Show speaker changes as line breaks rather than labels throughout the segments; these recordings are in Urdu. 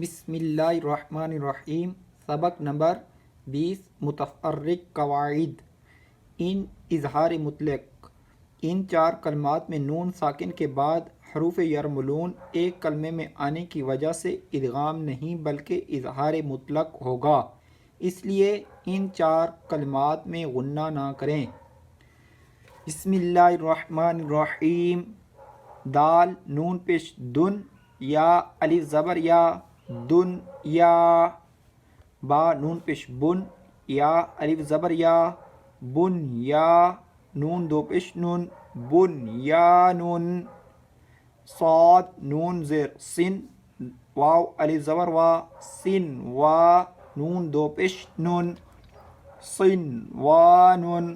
بسم اللہ الرحمن الرحیم۔ سبق نمبر 20 متفرق قواعد۔ ان اظہار مطلق، ان چار کلمات میں نون ساکن کے بعد حروف یرملون ایک کلمے میں آنے کی وجہ سے ادغام نہیں بلکہ اظہار مطلق ہوگا، اس لیے ان چار کلمات میں غنہ نہ کریں۔ بسم اللہ الرحمن الرحیم۔ دال نون پیش دن، یا الف زبر یا، دن یا۔ با نون پیش بن، یا الف زبر یا، بن یا۔ نون دو پیش نون، بن یا نون۔ صاد نون زیر سن، واو الف زبر وا، سن وا۔ نون دو پیش نون، سن وا نون۔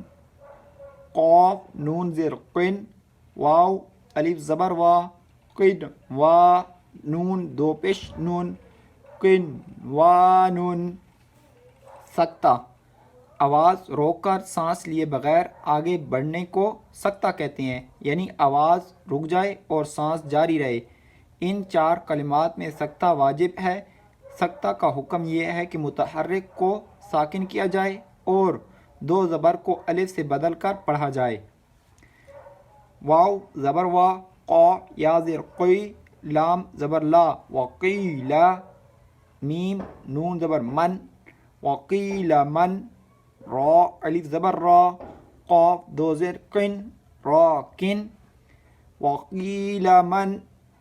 قاف نون زیر قن، واو الف زبر وا، قن وا۔ نون دو پیش نون، قن وا نون۔ سکتہ، آواز روک کر سانس لیے بغیر آگے بڑھنے کو سکتہ کہتے ہیں، یعنی آواز رک جائے اور سانس جاری رہے۔ ان چار کلمات میں سکتہ واجب ہے۔ سکتہ کا حکم یہ ہے کہ متحرک کو ساکن کیا جائے اور دو زبر کو الف سے بدل کر پڑھا جائے۔ واو زبر وا، قا یا زیر قی، لام زبر لا، وقیلا۔ میم نون زبر من، وقیل من۔ را الف زبر را، قاف دو زیر قن، راکن۔ وقیل من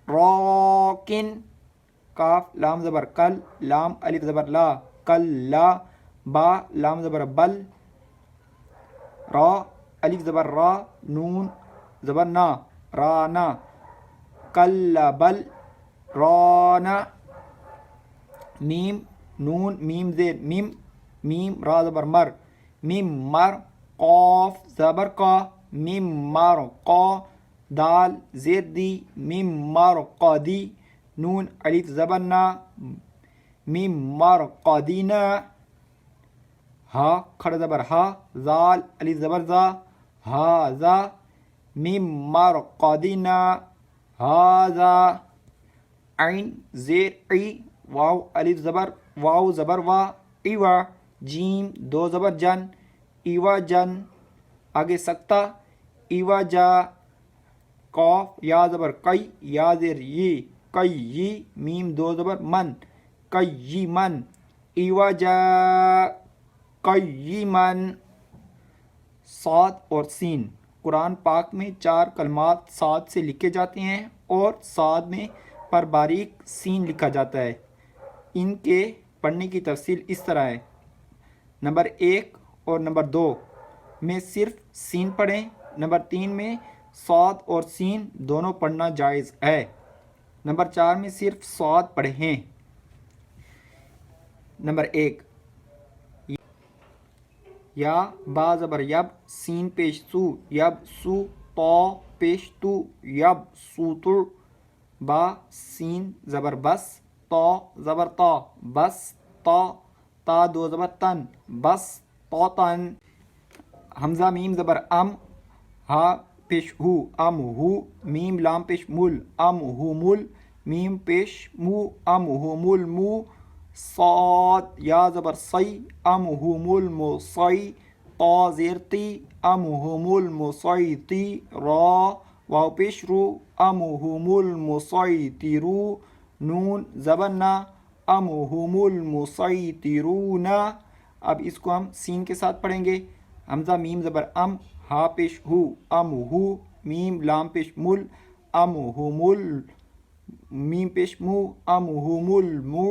راکن۔ کاف لام زبر کل، لام الف زبر لا، کلا۔ با لام زبر بل، را الف زبر را، نون زبر نا، رانا۔ کلا بل رانا۔ میم نون میم زیر میم، میم را زبر مر، میم مر۔ قاف زبر کا، میم مر قا۔ دال زیر دی، میم مر قادی۔ نون الف زبر نا، میم مر قادینا۔ ہا کھڑا زبر ہا، زال الف زبر زا، ہا زا۔ میم مر قادینا، ہاذا۔ عین زیر عی، واو الف زبر، واو زبر وا، ایوا۔ جیم دو زبر جن، ایوا جن۔ آگے سکتہ، ایوا جا۔ قاف یا زبر کئی، یا زیر یہ، کئی یی۔ میم دو زبر من، کئی من۔ ایوا جا، کئی من۔ صاد اور سین، قرآن پاک میں چار کلمات صاد سے لکھے جاتے ہیں اور صاد میں پر باریک سین لکھا جاتا ہے۔ ان کے پڑھنے کی تفصیل اس طرح ہے۔ نمبر 1 اور نمبر 2 میں صرف سین پڑھیں، نمبر 3 میں صاد اور سین دونوں پڑھنا جائز ہے، نمبر 4 میں صرف صاد پڑھیں۔ نمبر 1، یا با زبر یب، سین پیش سو، یب سو۔ طا پیش تو، یب سوتو۔ با سین زبر بس، تا زبر تا، بس تا۔ تا دو زبر تن، بس تا تن۔ حمزہ میم زبر ام، ہا پیش ہو، ام ہو۔ میم لام پیش مل، ام ہو مل۔ میم پیش مو، ام ہو مل مو۔ صاد یا زبر سی، ام ہو مل مو سی۔ طا زیر تی، ام ہو مل مو سی تی۔ را واو پیش رو، ام ہو مل مو سی تی رو۔ نون زبر نا، ام ہو مل مو سی تی رو نا۔ اب اس کو ہم سین کے ساتھ پڑھیں گے۔ حمزہ میم زبر ام، ہا پیش ہو، ام ہو۔ میم لام پیش مل، ام ہو مل۔ میم پیش مو، ام ہو مل مو۔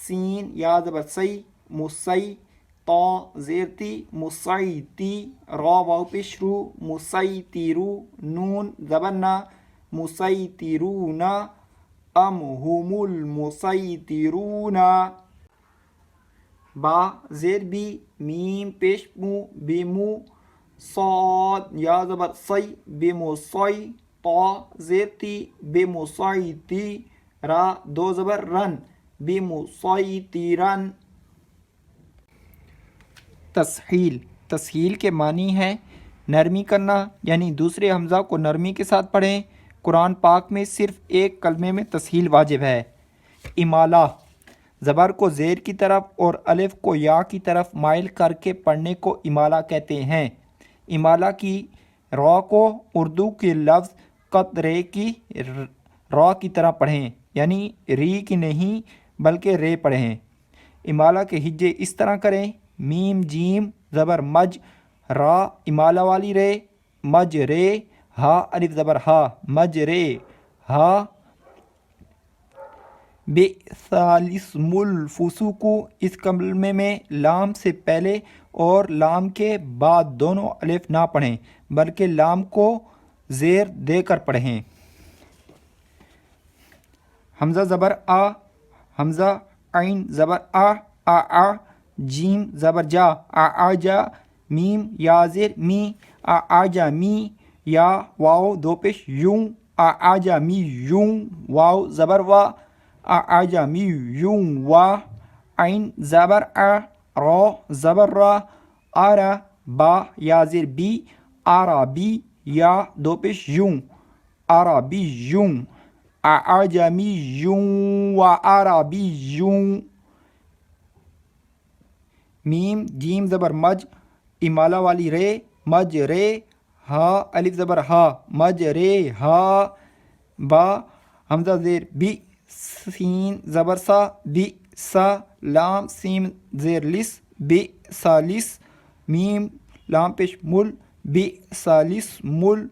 سین یا زبر سی، مسی۔ طا زیر تی، مسی تی۔ را واو پیش رو، مسی تی رو۔ نون زبر نا، مسی تی رو نا۔ ام ہم المسیطرون۔ با زیر بی، میم پیش مو، بیمو۔ صاد یا زبر سی، بیموسی۔ طا زیر تی، بیموسیتی۔ را دو زبر رن، بیموسیطرن۔ تسہیل، تسہیل کے معنی ہے نرمی کرنا، یعنی دوسرے حمزہ کو نرمی کے ساتھ پڑھیں۔ قرآن پاک میں صرف ایک کلمے میں تسہیل واجب ہے، امالہ، زبر کو زیر کی طرف اور الف کو یا کی طرف مائل کر کے پڑھنے کو امالہ کہتے ہیں۔ امالہ کی را کو اردو کے لفظ قطرے کی را کی طرح پڑھیں، یعنی ری کی نہیں بلکہ رے پڑھیں۔ امالہ کے ہجے اس طرح کریں: میم جیم زبر مج، را امالہ والی رے، مج رے، ہا الف زبر ہا، مج رے ہا۔ بئسالسم الفسوق، اس کلمے میں لام سے پہلے اور لام کے بعد دونوں الف نہ پڑھیں بلکہ لام کو زیر دے کر پڑھیں۔ حمزہ زبر آ، حمزہ عین زبر آ، جیم زبر جا، آ جا، میم یا زیر می، آ جا می، یا واو دو پیش یوں، آ جا می یوں، واو زبر وا، آ جا می یوں وا، عین زبر را زبر را، آرا با یا زیر بی، آرا بی، یا دو پیش یوں، آرا بی یوں، آ جا می یوں و آرا بی یوں۔ میم جیم زبر مج، امالہ والی رے، مج رے، ہا الف زبر ہا، مج رے ہا، با حمزہ زیر بی، سین زبر سا، بی سا، لام سین زیر لس، بی سالس، میم لام پیش مل، بی سالس مل،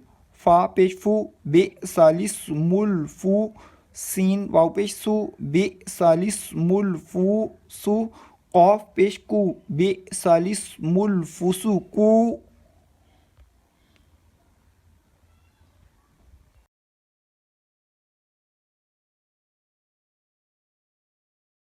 فا پیش فو، بی سالس مل فو، سین واو پیش سو، بی سالس مل فو سو، قاف پیش کو، بی سالس مل فسو کو۔